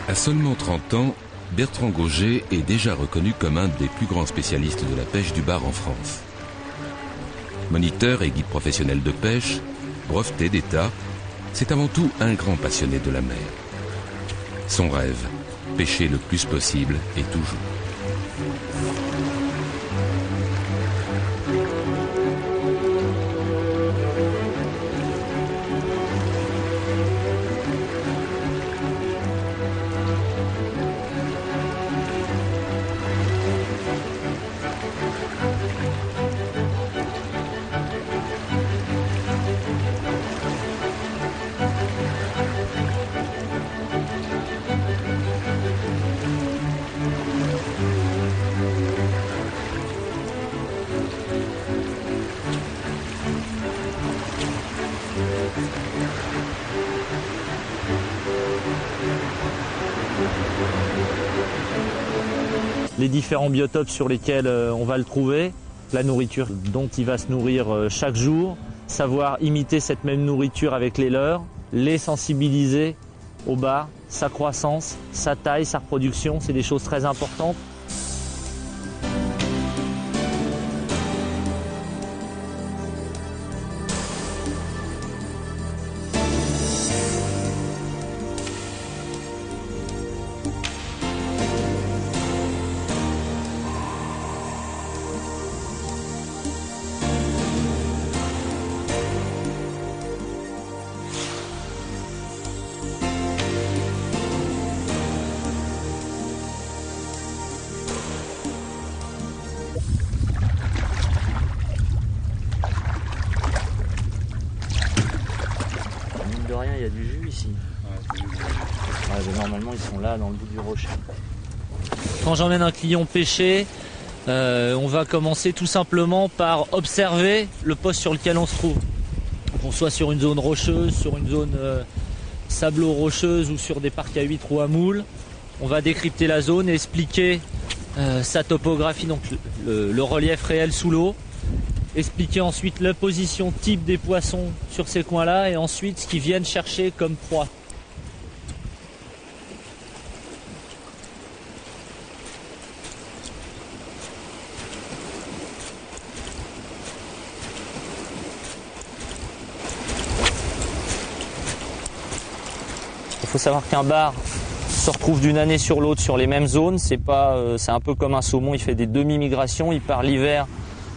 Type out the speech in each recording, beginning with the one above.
À seulement 30 ans, Bertrand Gauger est déjà reconnu comme un des plus grands spécialistes de la pêche du bar en France. Moniteur et guide professionnel de pêche, breveté d'État, c'est avant tout un grand passionné de la mer. Son rêve, pêcher le plus possible et toujours. Les différents biotopes sur lesquels on va le trouver, la nourriture dont il va se nourrir chaque jour, savoir imiter cette même nourriture avec les leurs, les sensibiliser au bar, sa croissance, sa taille, sa reproduction, c'est des choses très importantes. De rien, il y a du jus ici. Normalement, ils sont là, dans le bout du rocher. Quand j'emmène un client pêcher, on va commencer tout simplement par observer le poste sur lequel on se trouve. Qu'on soit sur une zone rocheuse, sur une zone sablo-rocheuse ou sur des parcs à huîtres ou à moules. On va décrypter la zone et expliquer sa topographie, donc le relief réel sous l'eau. Expliquer ensuite la position type des poissons sur ces coins-là et ensuite ce qu'ils viennent chercher comme proie. Il faut savoir qu'un bar se retrouve d'une année sur l'autre sur les mêmes zones. C'est un peu comme un saumon, il fait des demi-migrations, il part l'hiver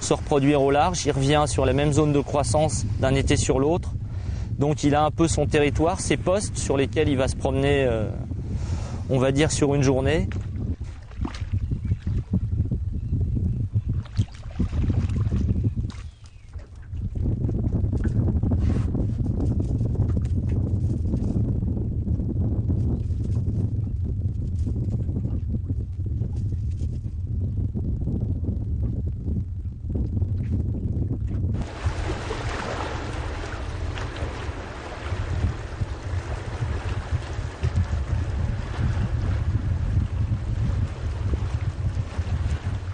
se reproduire au large, il revient sur les mêmes zones de croissance d'un été sur l'autre. Donc il a un peu son territoire, ses postes sur lesquels il va se promener, on va dire, sur une journée.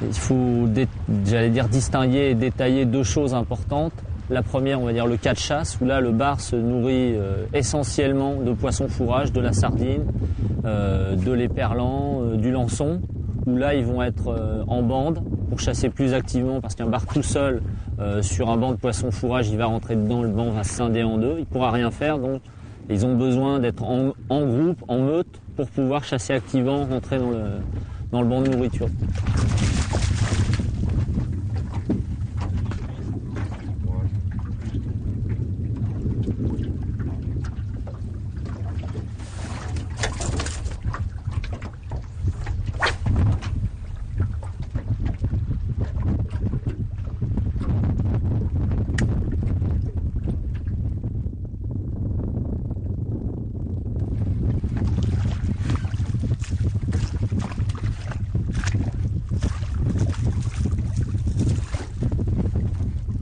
Il faut, j'allais dire, distinguer et détailler deux choses importantes. La première, on va dire le cas de chasse, où là le bar se nourrit essentiellement de poissons fourrage, de la sardine, de l'éperlan, du lançon, où là ils vont être en bande pour chasser plus activement, parce qu'un bar tout seul sur un banc de poissons fourrage, il va rentrer dedans, le banc va se scinder en deux, il pourra rien faire, donc ils ont besoin d'être en groupe, en meute, pour pouvoir chasser activement, rentrer dans le banc de nourriture.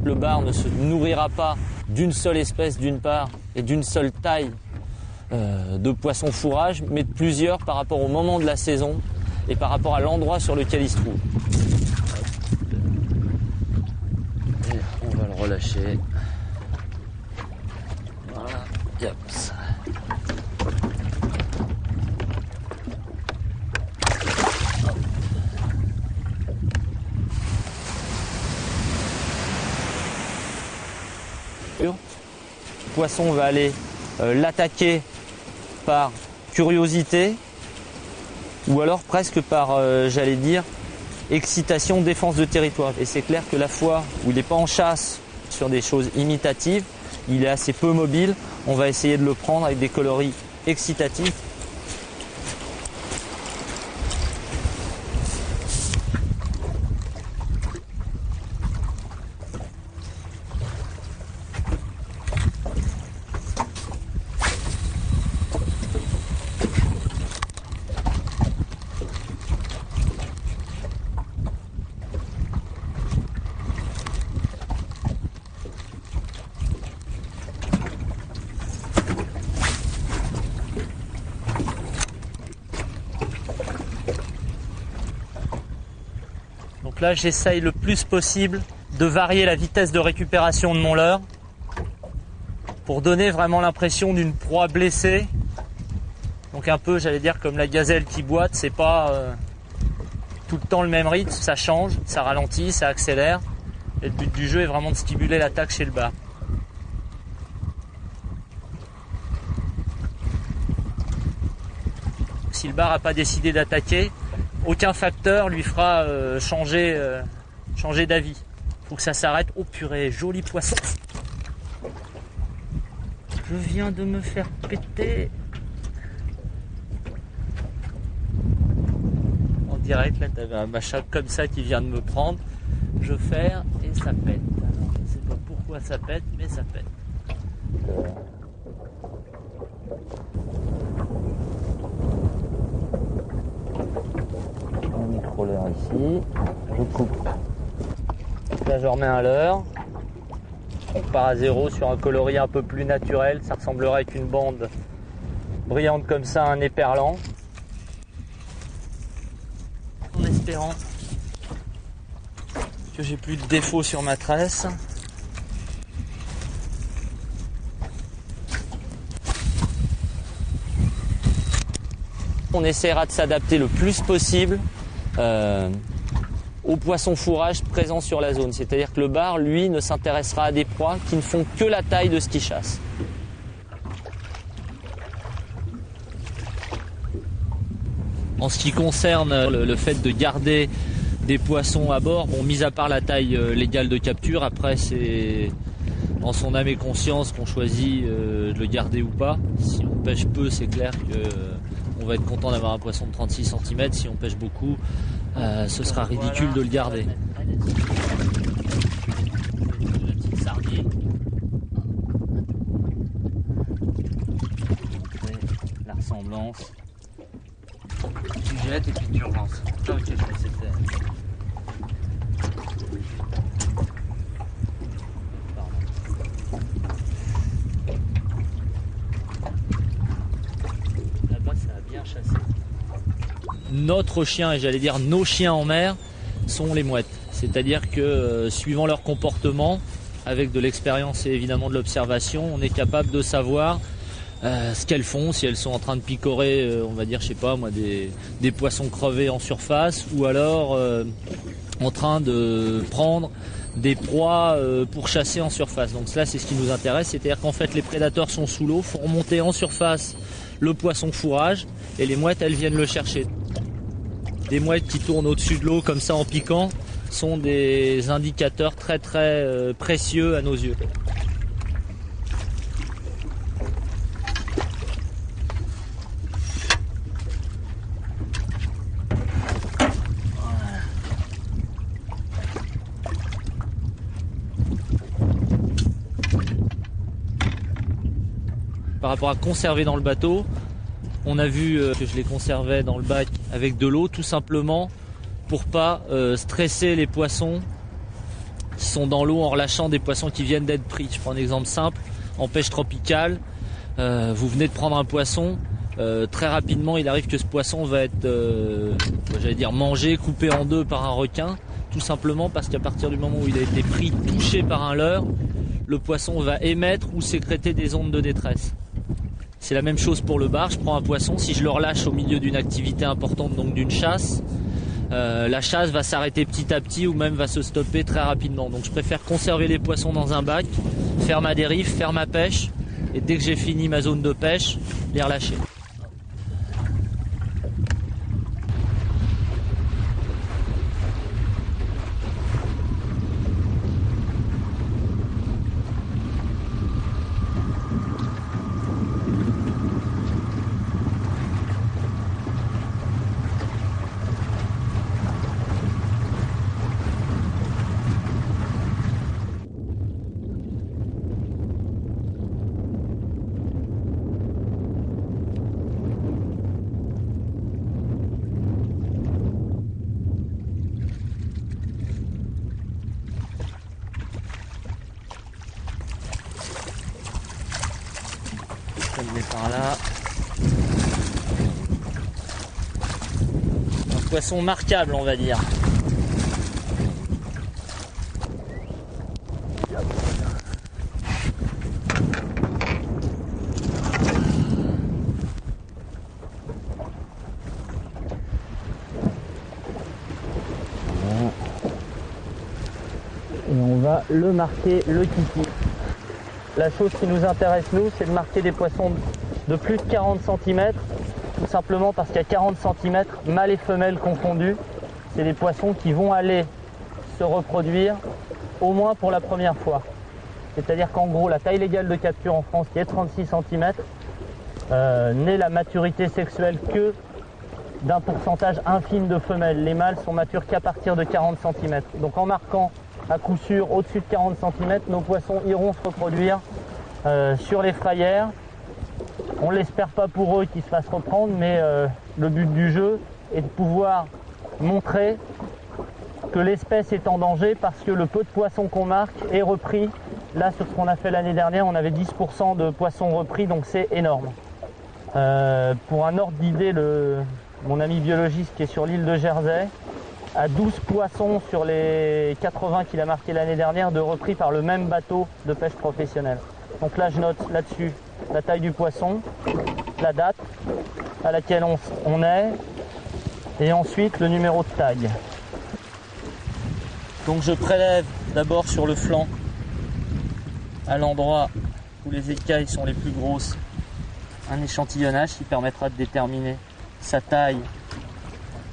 Le bar ne se nourrira pas d'une seule espèce d'une part et d'une seule taille de poisson fourrage, mais de plusieurs par rapport au moment de la saison et par rapport à l'endroit sur lequel il se trouve. Et on va le relâcher. Voilà, et hop. Le poisson va aller l'attaquer par curiosité ou alors presque par, j'allais dire, excitation, défense de territoire. Et c'est clair que la fois où il n'est pas en chasse sur des choses imitatives, il est assez peu mobile, on va essayer de le prendre avec des coloris excitatifs. Donc là, j'essaye le plus possible de varier la vitesse de récupération de mon leurre pour donner vraiment l'impression d'une proie blessée. Donc un peu, j'allais dire, comme la gazelle qui boite, c'est pas tout le temps le même rythme, ça change, ça ralentit, ça accélère. Et le but du jeu est vraiment de stimuler l'attaque chez le bar. Si le bar n'a pas décidé d'attaquer, aucun facteur lui fera changer d'avis. Il faut que ça s'arrête. Oh purée, joli poisson. Je viens de me faire péter. En direct, là, t'avais un machin comme ça qui vient de me prendre. Je ferre et ça pète. Alors, je ne sais pas pourquoi ça pète, mais ça pète. Micro-leurre ici, je coupe. Là je remets un leurre. On part à zéro sur un coloris un peu plus naturel. Ça ressemblerait avec une bande brillante comme ça, un éperlant. En espérant que j'ai plus de défauts sur ma tresse. On essaiera de s'adapter le plus possible aux poissons fourrage présents sur la zone. C'est-à-dire que le bar, lui, ne s'intéressera à des proies qui ne font que la taille de ce qu'il chasse. En ce qui concerne le fait de garder des poissons à bord, bon, mis à part la taille légale de capture, après c'est en son âme et conscience qu'on choisit de le garder ou pas. Si on pêche peu, c'est clair que on va être content d'avoir un poisson de 36 cm. Si on pêche beaucoup, ce sera ridicule de le garder. La petite sardine. La ressemblance. Tu jettes et puis tu relances. Ok, je fais cette chasser. Notre chien, et j'allais dire nos chiens en mer, sont les mouettes. C'est-à-dire que suivant leur comportement, avec de l'expérience et évidemment de l'observation, on est capable de savoir ce qu'elles font, si elles sont en train de picorer, on va dire, je sais pas moi, des poissons crevés en surface, ou alors en train de prendre des proies pour chasser en surface. Donc là, c'est ce qui nous intéresse, c'est-à-dire qu'en fait les prédateurs sont sous l'eau, font remonter en surface le poisson fourrage et les mouettes elles viennent le chercher. Des mouettes qui tournent au-dessus de l'eau comme ça en piquant sont des indicateurs très très précieux à nos yeux. Par rapport à conserver dans le bateau, on a vu que je les conservais dans le bac avec de l'eau, tout simplement pour pas stresser les poissons qui sont dans l'eau en relâchant des poissons qui viennent d'être pris. Je prends un exemple simple, en pêche tropicale, vous venez de prendre un poisson, très rapidement il arrive que ce poisson va être j'allais dire mangé, coupé en deux par un requin, tout simplement parce qu'à partir du moment où il a été pris, touché par un leurre, le poisson va émettre ou sécréter des ondes de détresse. C'est la même chose pour le bar, je prends un poisson, si je le relâche au milieu d'une activité importante, donc d'une chasse, la chasse va s'arrêter petit à petit ou même va se stopper très rapidement. Donc je préfère conserver les poissons dans un bac faire ma dérive, faire ma pêche, et dès que j'ai fini ma zone de pêche, les relâcher. Je mets par là. Un poisson marquable, on va dire. Et on va le marquer, le kiki. La chose qui nous intéresse, nous, c'est de marquer des poissons de plus de 40 cm, tout simplement parce qu'à 40 cm, mâles et femelles confondus, c'est des poissons qui vont aller se reproduire au moins pour la première fois. C'est-à-dire qu'en gros, la taille légale de capture en France, qui est 36 cm, n'est la maturité sexuelle que d'un pourcentage infime de femelles. Les mâles sont matures qu'à partir de 40 cm. Donc en marquant à coup sûr au-dessus de 40 cm, nos poissons iront se reproduire sur les frayères. On ne l'espère pas pour eux qu'ils se fassent reprendre, mais le but du jeu est de pouvoir montrer que l'espèce est en danger parce que le peu de poissons qu'on marque est repris. Là, sur ce qu'on a fait l'année dernière, on avait 10% de poissons repris, donc c'est énorme. Pour un ordre d'idée, mon ami biologiste qui est sur l'île de Jersey a 12 poissons sur les 80 qu'il a marqués l'année dernière de repris par le même bateau de pêche professionnelle. Donc là, je note là-dessus la taille du poisson, la date à laquelle on est et ensuite le numéro de tag. Donc je prélève d'abord sur le flanc, à l'endroit où les écailles sont les plus grosses, un échantillonnage qui permettra de déterminer sa taille,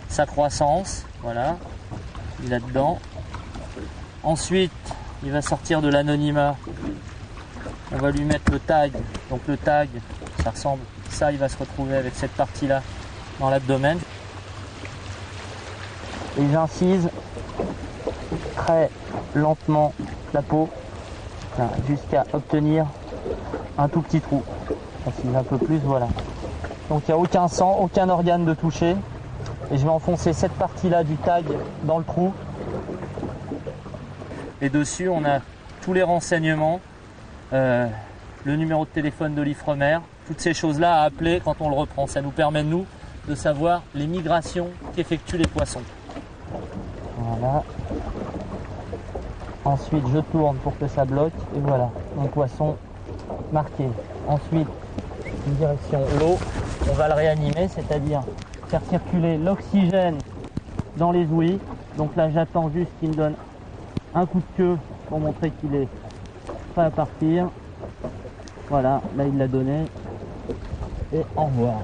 sa croissance. Voilà, il est là-dedans. Ensuite, il va sortir de l'anonymat. On va lui mettre le tag. Donc le tag, ça ressemble, ça il va se retrouver avec cette partie-là dans l'abdomen. Et j'incise très lentement la peau jusqu'à obtenir un tout petit trou. J'incise un peu plus, voilà. Donc il n'y a aucun sang, aucun organe de toucher. Et je vais enfoncer cette partie-là du tag dans le trou. Et dessus, on a tous les renseignements, le numéro de téléphone de l'Ifremer, toutes ces choses-là à appeler quand on le reprend. Ça nous permet, nous, de savoir les migrations qu'effectuent les poissons. Voilà. Ensuite, je tourne pour que ça bloque. Et voilà, mon poisson marqué. Ensuite, une direction l'eau. On va le réanimer, c'est-à-dire faire circuler l'oxygène dans les ouïes. Donc là, j'attends juste qu'il me donne un coup de queue pour montrer qu'il est prêt à partir. Voilà, là il l'a donné. Et au revoir.